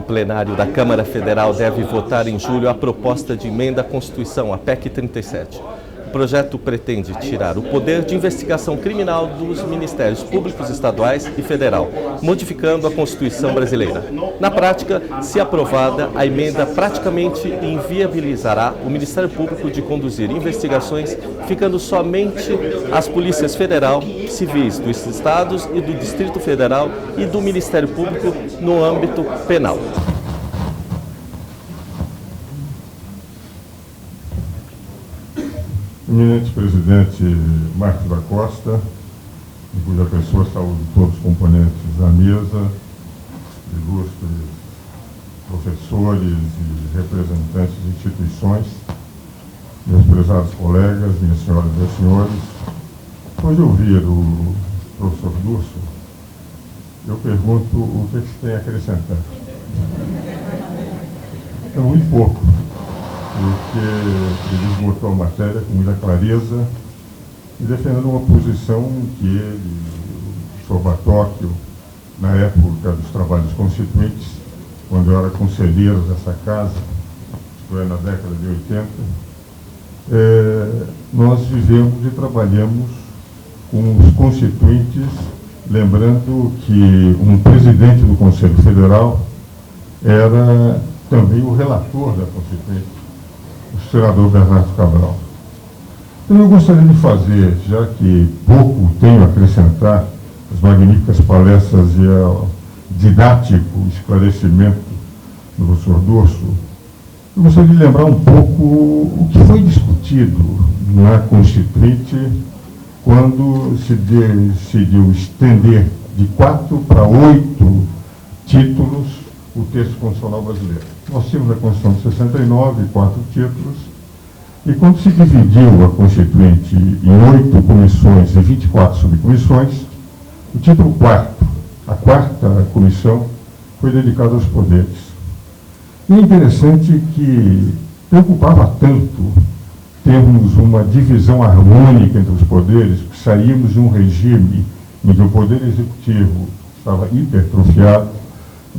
plenário da Câmara Federal deve votar em julho a proposta de emenda à Constituição, a PEC 37. O projeto pretende tirar o poder de investigação criminal dos Ministérios Públicos Estaduais e Federal, modificando a Constituição brasileira. Na prática, se aprovada, a emenda praticamente inviabilizará o Ministério Público de conduzir investigações, ficando somente as polícias federal, civis dos estados e do Distrito Federal e do Ministério Público no âmbito penal. Eminente presidente Marcos da Costa, em cuja pessoa saúdo todos os componentes da mesa, ilustres professores e representantes de instituições, meus prezados colegas, minhas senhoras e meus senhores, depois de ouvir o professor Durso, eu pergunto o que se tem a acrescentar. É muito pouco, porque ele esgotou a matéria com muita clareza e defendendo uma posição que ele, o Sr. Batóquio, na época dos trabalhos constituintes, quando eu era conselheiro dessa casa, isto é, na década de 80, nós vivemos e trabalhamos com os constituintes, lembrando que um presidente do Conselho Federal era também o relator da Constituinte, o senador Bernardo Cabral. Então eu gostaria de fazer, já que pouco tenho a acrescentar, as magníficas palestras e ao didático esclarecimento do professor Durso, eu gostaria de lembrar um pouco o que foi discutido na Constituinte quando se decidiu estender de 4 para 8 títulos o texto constitucional brasileiro. Nós tínhamos na Constituição de 69, 4 títulos, e quando se dividiu a Constituinte em 8 comissões e 24 subcomissões, o título 4, a 4ª comissão, foi dedicado aos poderes. E é interessante que preocupava tanto termos uma divisão harmônica entre os poderes, que saímos de um regime em que o poder executivo estava hipertrofiado,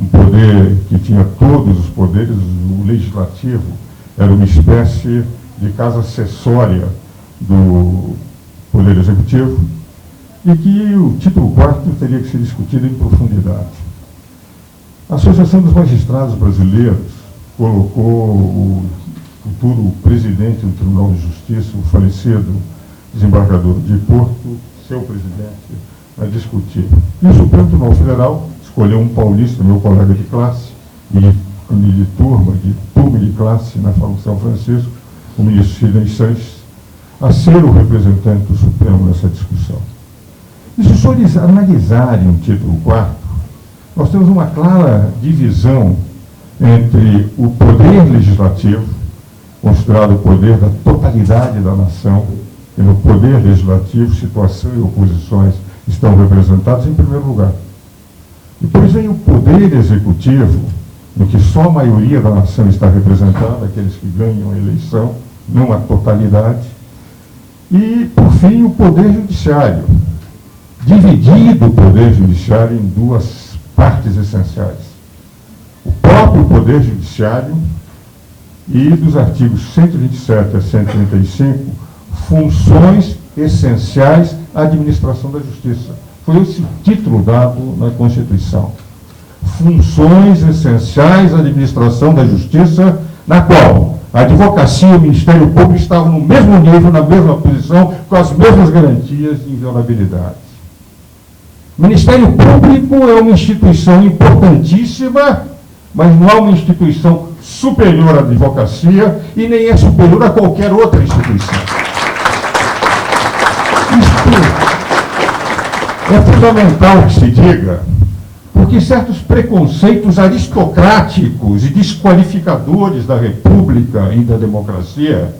um poder que tinha todos os poderes, o legislativo era uma espécie de casa acessória do poder executivo, e que o título 4º teria que ser discutido em profundidade. A Associação dos Magistrados Brasileiros colocou o futuro presidente do Tribunal de Justiça, o falecido desembargador de Porto, seu presidente, a discutir. E o Supremo Tribunal Federal escolheu um paulista, meu colega de classe, de turma de classe na São Francisco, o ministro Sidney Sanches, a ser o representante do Supremo nessa discussão. E se os senhores analisarem o título 4º, nós temos uma clara divisão entre o poder legislativo, considerado o poder da totalidade da nação, e no poder legislativo, situação e oposições estão representados em primeiro lugar. Depois vem o poder executivo, no que só a maioria da nação está representada, aqueles que ganham a eleição, não a totalidade. E, por fim, o poder judiciário, dividido o poder judiciário em duas partes essenciais. O próprio poder judiciário e, dos artigos 127 a 135, funções essenciais à administração da justiça. Foi esse título dado na Constituição. Funções essenciais à administração da justiça, na qual a advocacia e o Ministério Público estavam no mesmo nível, na mesma posição, com as mesmas garantias de inviolabilidade. O Ministério Público é uma instituição importantíssima, mas não é uma instituição superior à advocacia e nem é superior a qualquer outra instituição. Isto é fundamental que se diga, porque certos preconceitos aristocráticos e desqualificadores da República e da democracia,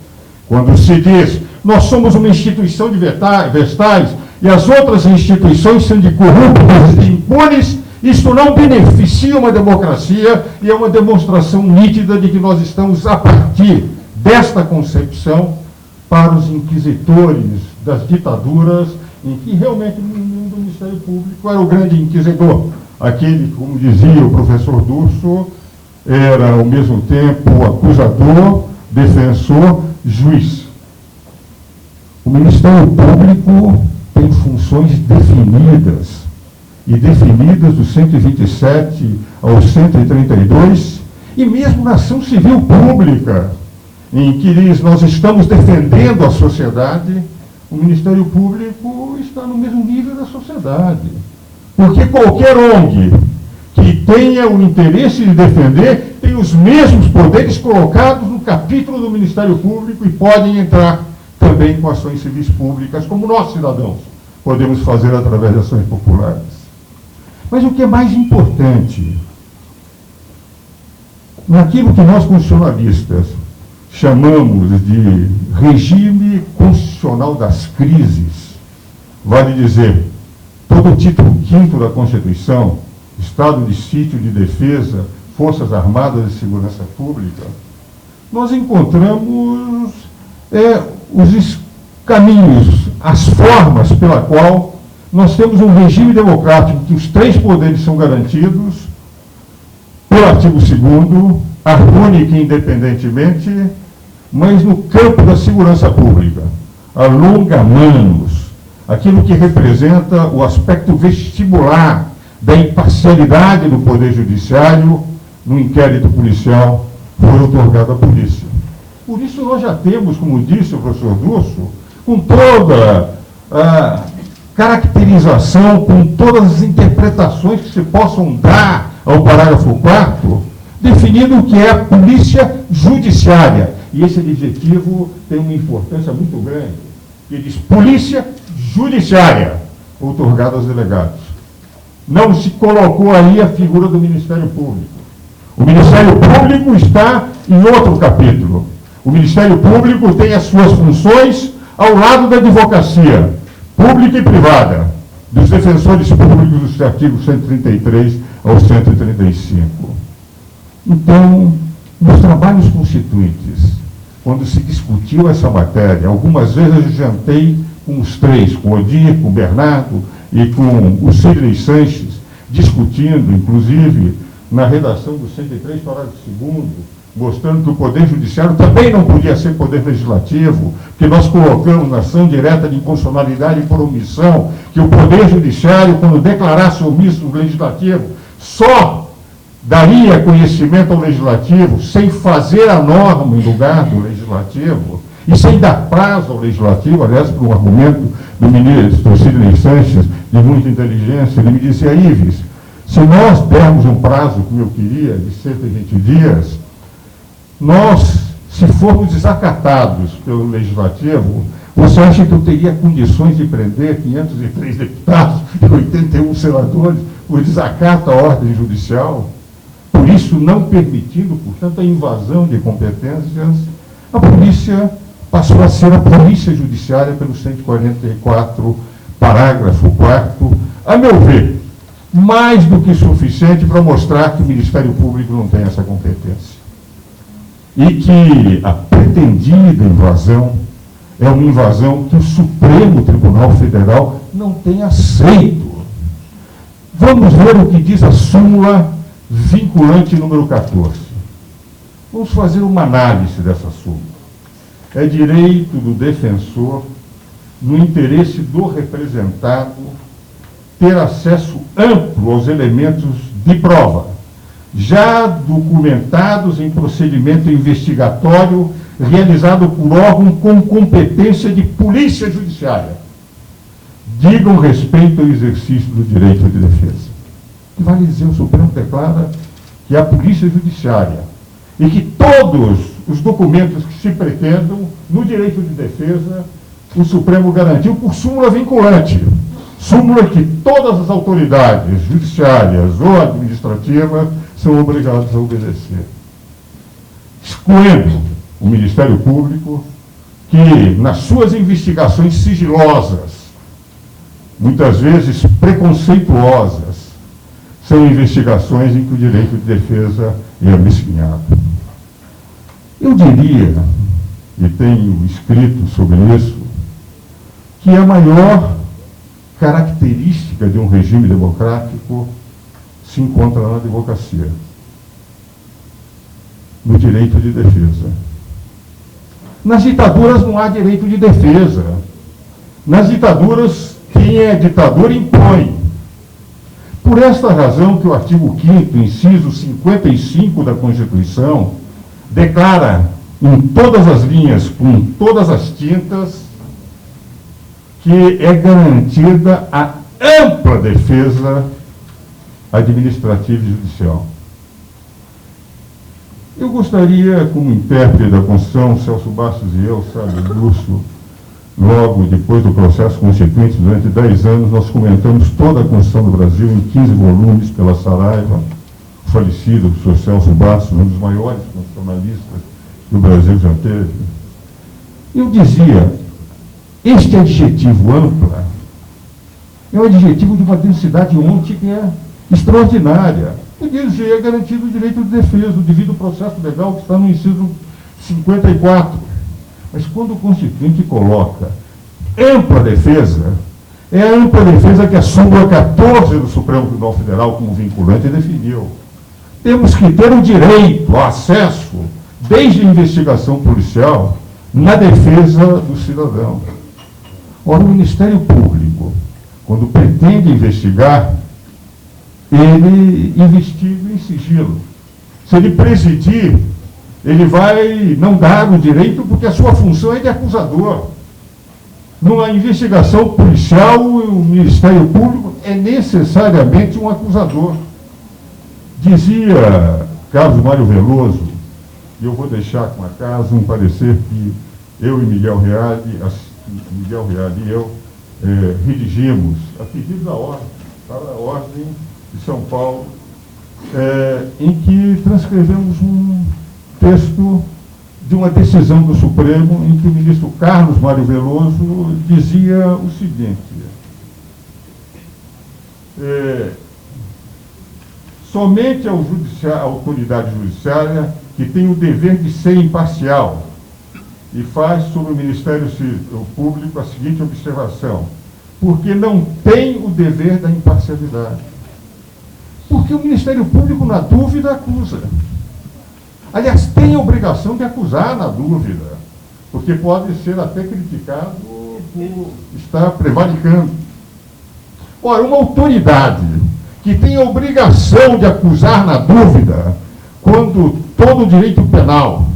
quando se diz, nós somos uma instituição de vestais e as outras instituições são de corruptos e impunes, isto não beneficia uma democracia e é uma demonstração nítida de que nós estamos, a partir desta concepção, para os inquisitores das ditaduras, em que realmente o Ministério Público era o grande inquisidor. Aquele, como dizia o professor Durso, era, ao mesmo tempo, acusador, defensor, juiz. O Ministério Público tem funções definidas, e definidas do 127 ao 132, e mesmo na ação civil pública, em que diz nós estamos defendendo a sociedade, o Ministério Público está no mesmo nível da sociedade. Porque qualquer ONG que tenha o interesse de defender tem os mesmos poderes colocados no capítulo do Ministério Público e podem entrar também com ações civis públicas, como nós, cidadãos, podemos fazer através de ações populares. Mas o que é mais importante, naquilo que nós constitucionalistas chamamos de regime constitucional das crises, vale dizer, todo o título 5º da Constituição, Estado de Sítio, de Defesa, Forças Armadas e Segurança Pública, nós encontramos os caminhos, as formas pela qual nós temos um regime democrático que os 3 poderes são garantidos pelo artigo 2º, harmônica e independentemente, mas no campo da segurança pública, alonga-manos, aquilo que representa o aspecto vestibular da imparcialidade do Poder Judiciário no inquérito policial, foi otorgado à polícia. Por isso nós já temos, como disse o professor Durso, com toda a caracterização, com todas as interpretações que se possam dar ao parágrafo 4º, definindo o que é a polícia judiciária. E esse adjetivo tem uma importância muito grande. Ele diz polícia judiciária, outorgada aos delegados. Não se colocou aí a figura do Ministério Público. O Ministério Público está em outro capítulo. O Ministério Público tem as suas funções ao lado da advocacia, pública e privada, dos defensores públicos dos artigos 133 ao 135. Então, nos trabalhos constituintes, quando se discutiu essa matéria, algumas vezes eu jantei com os 3, com o Odir, com o Bernardo e com o Sidney Sanches, discutindo, inclusive, na redação do 103, parágrafo 2º, mostrando que o Poder Judiciário também não podia ser Poder Legislativo, porque nós colocamos na ação direta de inconstitucionalidade por omissão, que o Poder Judiciário, quando declarasse omisso o Legislativo, só daria conhecimento ao Legislativo sem fazer a norma em lugar do Legislativo e sem dar prazo ao Legislativo. Aliás, por um argumento do ministro Sidney Sanches, de muita inteligência, ele me disse: Ives, se nós dermos um prazo, como eu queria, de 120 dias, nós, se formos desacatados pelo Legislativo, você acha que eu teria condições de prender 503 deputados e 81 senadores por desacato à ordem judicial? Por isso, não permitindo, portanto, a invasão de competências, a polícia passou a ser a Polícia Judiciária pelo 144, parágrafo 4º, a meu ver, mais do que suficiente para mostrar que o Ministério Público não tem essa competência. E que a pretendida invasão é uma invasão que o Supremo Tribunal Federal não tem aceito. Vamos ver o que diz a súmula vinculante número 14. Vamos fazer uma análise dessa súmula. É direito do defensor, no interesse do representado, ter acesso amplo aos elementos de prova, já documentados em procedimento investigatório realizado por órgão com competência de polícia judiciária, digam respeito ao exercício do direito de defesa. Vale dizer, o Supremo declara que é a polícia judiciária e que todos os documentos que se pretendam no direito de defesa, o Supremo garantiu por súmula vinculante. Súmula que todas as autoridades judiciárias ou administrativas são obrigadas a obedecer. Excluindo o Ministério Público, que nas suas investigações sigilosas, muitas vezes preconceituosas, são investigações em que o direito de defesa é amesquinhado. Eu diria, e tenho escrito sobre isso, que a maior característica de um regime democrático se encontra na advocacia. no direito de defesa. Nas ditaduras não há direito de defesa. Nas ditaduras, quem é ditador impõe. Por esta razão que o artigo 5º, inciso 55 da Constituição, declara em todas as linhas, com todas as tintas, que é garantida a ampla defesa administrativa e judicial. Eu gostaria, como intérprete da Constituição, Celso Bastos e eu, sabe, Lúcio, logo depois do processo constituinte, durante 10 anos, nós comentamos toda a Constituição do Brasil em 15 volumes pela Saraiva, falecido professor Celso Bastos, um dos maiores constitucionalistas que o Brasil já teve. Eu dizia, este adjetivo ampla é um adjetivo de uma densidade ôntica extraordinária. Podia dizer, é garantido o direito de defesa, o devido processo legal que está no inciso 54. Mas quando o Constituinte coloca ampla defesa, é a ampla defesa que a súmula 14 do Supremo Tribunal Federal, como vinculante, definiu. Temos que ter o direito ao acesso, desde a investigação policial, na defesa do cidadão. Ora, o Ministério Público, quando pretende investigar, ele investiga em sigilo. Se ele presidir, ele vai não dar o direito porque a sua função é de acusador. Numa investigação policial, o Ministério Público é necessariamente um acusador. Dizia Carlos Mário Veloso, e eu vou deixar com a casa um parecer que eu e Miguel Reale e eu redigimos a pedido da ordem, para a Ordem de São Paulo, em que transcrevemos um texto de uma decisão do Supremo em que o ministro Carlos Mário Veloso dizia o seguinte: somente a autoridade judiciária que tem o dever de ser imparcial, e faz sobre o Ministério Público a seguinte observação: porque não tem o dever da imparcialidade. Porque o Ministério Público, na dúvida, acusa. Aliás, tem a obrigação de acusar na dúvida, porque pode ser até criticado por estar prevaricando. Ora, uma autoridade que tem a obrigação de acusar na dúvida, quando todo o direito penal,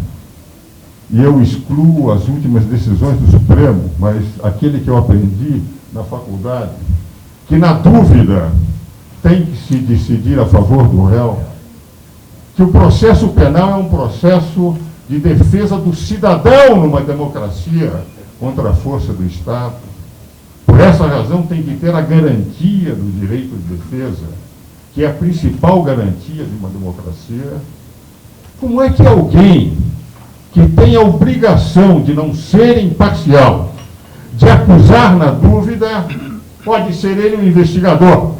e eu excluo as últimas decisões do Supremo, mas aquele que eu aprendi na faculdade, que na dúvida tem que se decidir a favor do réu, que o processo penal é um processo de defesa do cidadão numa democracia contra a força do Estado. Por essa razão tem que ter a garantia do direito de defesa, que é a principal garantia de uma democracia. Como é que alguém que tem a obrigação de não ser imparcial, de acusar na dúvida, pode ser ele um investigador,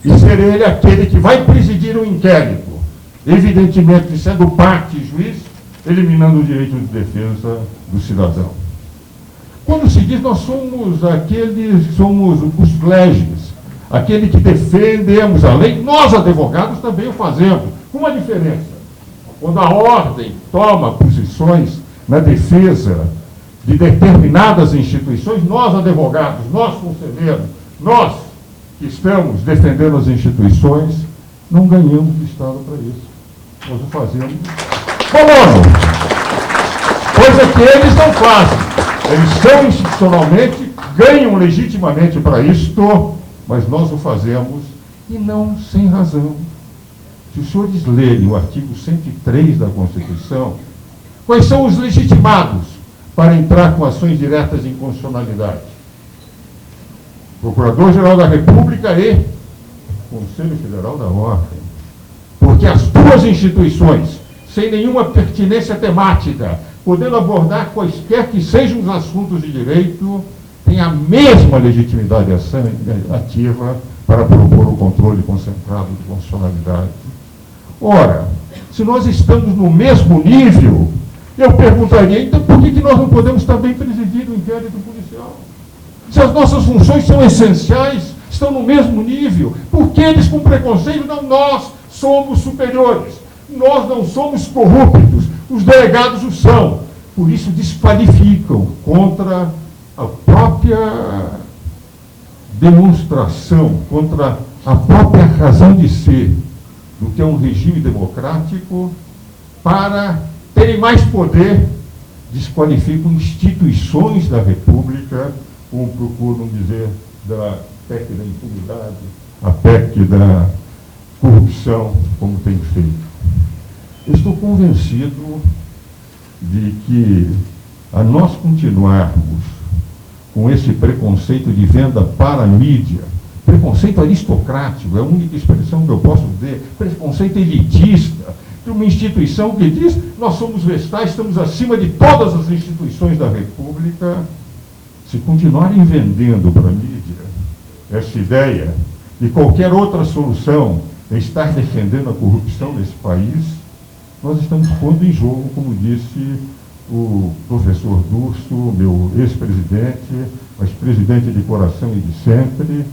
e ser ele aquele que vai presidir um inquérito, evidentemente sendo parte e juiz, eliminando o direito de defesa do cidadão. Quando se diz nós somos aqueles, somos os leges, aquele que defendemos a lei, nós advogados também o fazemos, com uma diferença. Quando a ordem toma posições na defesa de determinadas instituições, nós advogados, nós conselheiros, nós que estamos defendendo as instituições, não ganhamos do Estado para isso. Nós o fazemos colono, coisa que eles não fazem. Eles são institucionalmente, ganham legitimamente para isto, mas nós o fazemos e não sem razão. Se os senhores lerem o artigo 103 da Constituição, quais são os legitimados para entrar com ações diretas de inconstitucionalidade? Procurador-Geral da República e Conselho Federal da Ordem. Porque as duas instituições, sem nenhuma pertinência temática, podendo abordar quaisquer que sejam os assuntos de direito, têm a mesma legitimidade ativa para propor o controle concentrado de constitucionalidade. Ora, se nós estamos no mesmo nível, eu perguntaria, então por que nós não podemos também presidir o inquérito policial? Se as nossas funções são essenciais, estão no mesmo nível, por que eles com preconceito? Não, nós somos superiores. Nós não somos corruptos, os delegados o são. Por isso desqualificam contra a própria demonstração, contra a própria razão de ser do que é um regime democrático, para terem mais poder, desqualificam instituições da República, como procuram dizer da PEC da impunidade, a PEC da corrupção, como tem feito. Eu estou convencido de que, a nós continuarmos com esse preconceito de venda para a mídia, preconceito aristocrático, é a única expressão que eu posso dizer, preconceito elitista, de uma instituição que diz, nós somos vestais, estamos acima de todas as instituições da República. Se continuarem vendendo para a mídia essa ideia de qualquer outra solução é estar defendendo a corrupção nesse país, nós estamos pondo em jogo, como disse o professor Durso, meu ex-presidente, mas presidente de coração e de sempre,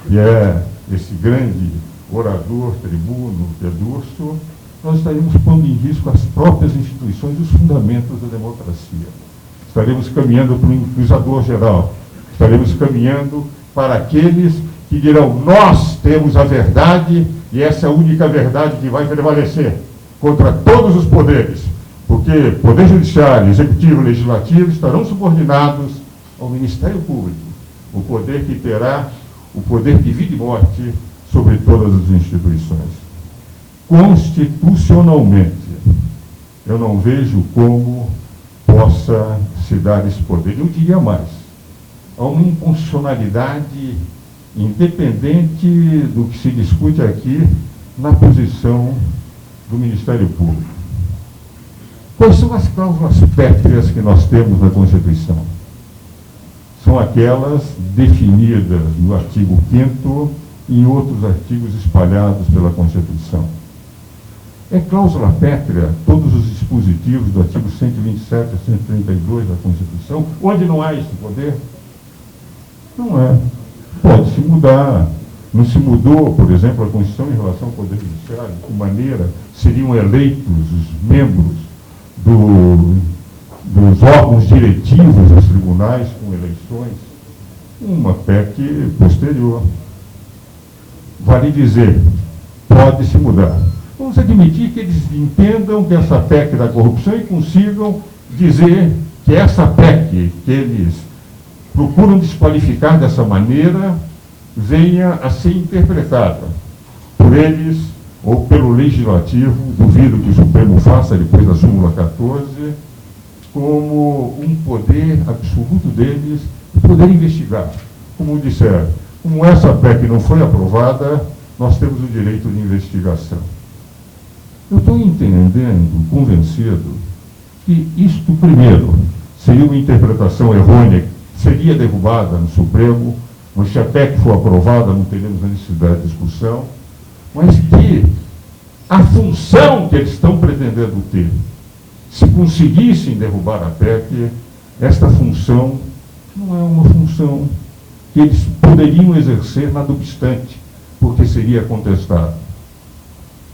que é esse grande orador, tribuno, que é Durso. Nós estaremos pondo em risco as próprias instituições e os fundamentos da democracia. Estaremos caminhando para um inquisidor geral. Estaremos caminhando para aqueles que dirão, nós temos a verdade e essa é a única verdade que vai prevalecer contra todos os poderes, porque Poder Judiciário, Executivo e Legislativo estarão subordinados ao Ministério Público, o poder que terá o poder de vida e morte sobre todas as instituições. Constitucionalmente, eu não vejo como possa se dar esse poder. Eu diria mais, há uma inconstitucionalidade independente do que se discute aqui na posição do Ministério Público. Quais são as cláusulas pétreas que nós temos na Constituição? São aquelas definidas no artigo 5º e em outros artigos espalhados pela Constituição. É cláusula pétrea todos os dispositivos do artigo 127 a 132 da Constituição, onde não há esse poder? Não é. Pode se mudar. Não se mudou, por exemplo, a Constituição em relação ao Poder Judiciário, de que maneira seriam eleitos os membros dos órgãos diretivos dos tribunais com eleições, uma PEC posterior. Vale dizer, pode se mudar. Vamos admitir que eles entendam que essa PEC da corrupção e consigam dizer que essa PEC que eles procuram desqualificar dessa maneira venha a ser interpretada por eles ou pelo Legislativo, duvido que o Supremo faça depois da súmula 14, como um poder absoluto deles de poder investigar. Como disseram, como essa PEC não foi aprovada, nós temos o direito de investigação. Eu estou entendendo, convencido, que isto, primeiro, seria uma interpretação errônea, seria derrubada no Supremo, mas se a PEC for aprovada, não teremos a necessidade de discussão, mas que a função que eles estão pretendendo ter, se conseguissem derrubar a PEC, esta função não é uma função que eles poderiam exercer nada obstante, porque seria contestada.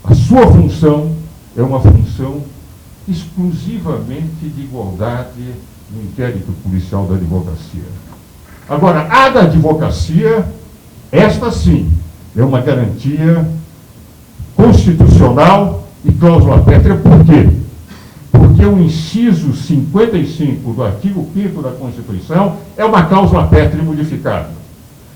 A sua função é uma função exclusivamente de igualdade no inquérito policial da advocacia. Agora, a da advocacia, esta sim, é uma garantia constitucional e cláusula pétrea. Por quê? Porque o inciso 55 do artigo 5º da Constituição é uma cláusula pétrea modificada.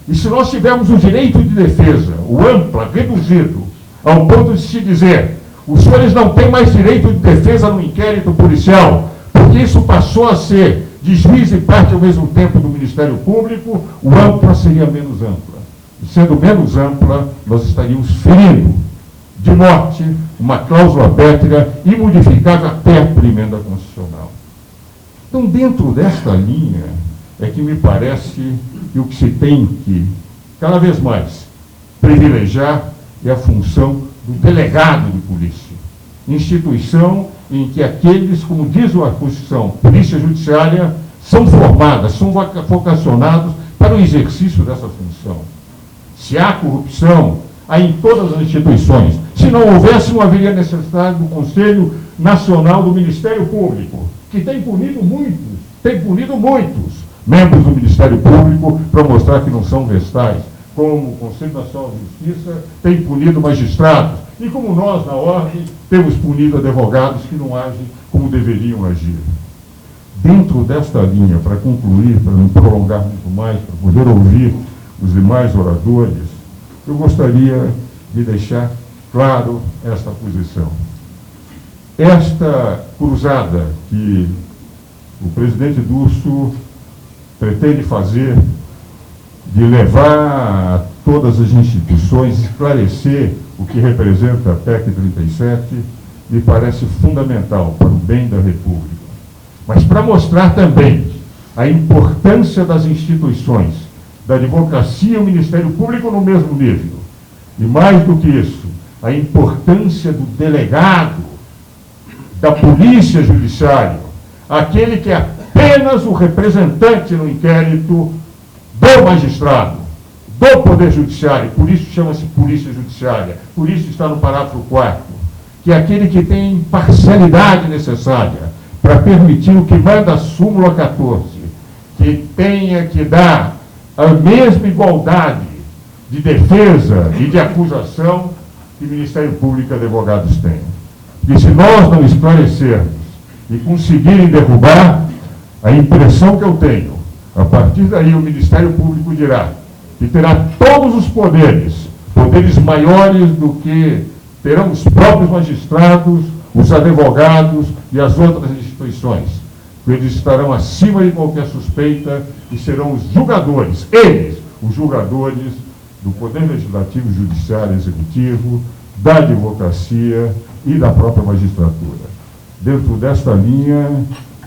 E se nós tivermos o direito de defesa, o ampla, reduzido, ao ponto de se dizer, os senhores não têm mais direito de defesa no inquérito policial, porque isso passou a ser de juiz e parte ao mesmo tempo do Ministério Público, o ampla seria menos ampla. E sendo menos ampla, nós estaríamos ferindo de morte uma cláusula pétrea imodificável até a emenda constitucional. Então, dentro desta linha, é que me parece que o que se tem que, cada vez mais, privilegiar é a função do delegado de polícia. Instituição em que aqueles, como diz a Constituição, Polícia Judiciária, são formadas, são vocacionados para o exercício dessa função. Se há corrupção, em todas as instituições. Se não houvesse, não haveria necessidade do Conselho Nacional do Ministério Público, que tem punido muitos membros do Ministério Público para mostrar que não são vestais, como o Conselho Nacional de Justiça tem punido magistrados, e como nós, na Ordem, temos punido advogados que não agem como deveriam agir. Dentro desta linha, para concluir, para não prolongar muito mais, para poder ouvir os demais oradores, eu gostaria de deixar claro esta posição. Esta cruzada que o presidente Durso pretende fazer de levar a todas as instituições, esclarecer o que representa a PEC 37, me parece fundamental para o bem da República. Mas para mostrar também a importância das instituições, da advocacia e o Ministério Público no mesmo nível. E mais do que isso, a importância do delegado, da polícia judiciária, aquele que é apenas o representante no inquérito do magistrado, do Poder Judiciário, por isso chama-se Polícia Judiciária, por isso está no parágrafo 4º, que é aquele que tem a imparcialidade necessária para permitir o que manda a súmula 14, que tenha que dar a mesma igualdade de defesa e de acusação que o Ministério Público e advogados têm. E se nós não esclarecermos e conseguirem derrubar, a impressão que eu tenho, a partir daí o Ministério Público dirá que terá todos os poderes maiores do que terão os próprios magistrados, os advogados e as outras instituições. Eles estarão acima de qualquer suspeita e serão os julgadores, os julgadores do Poder Legislativo, Judiciário, Executivo, da advocacia e da própria magistratura. Dentro desta linha,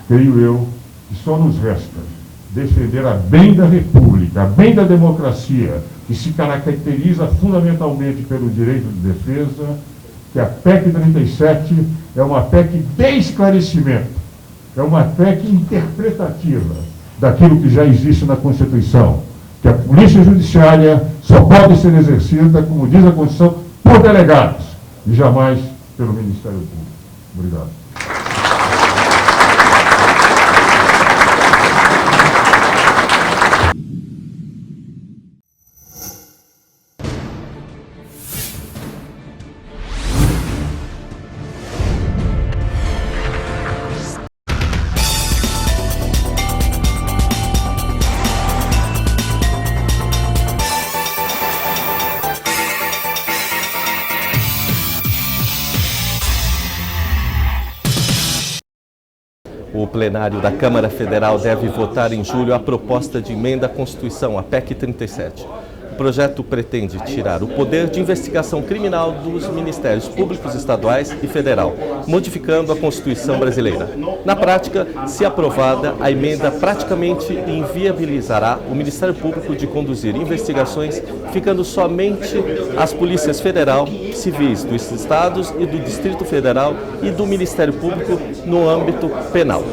creio eu, que só nos resta defender a bem da República, a bem da democracia, que se caracteriza fundamentalmente pelo direito de defesa, que a PEC 37 é uma PEC de esclarecimento, é uma PEC interpretativa daquilo que já existe na Constituição, que a Polícia Judiciária só pode ser exercida, como diz a Constituição, por delegados, e jamais pelo Ministério Público. Obrigado. O plenário da Câmara Federal deve votar em julho a proposta de emenda à Constituição, a PEC 37. O projeto pretende tirar o poder de investigação criminal dos Ministérios Públicos Estaduais e Federal, modificando a Constituição brasileira. Na prática, se aprovada, a emenda praticamente inviabilizará o Ministério Público de conduzir investigações, ficando somente as polícias federal, civis dos estados e do Distrito Federal e do Ministério Público no âmbito penal.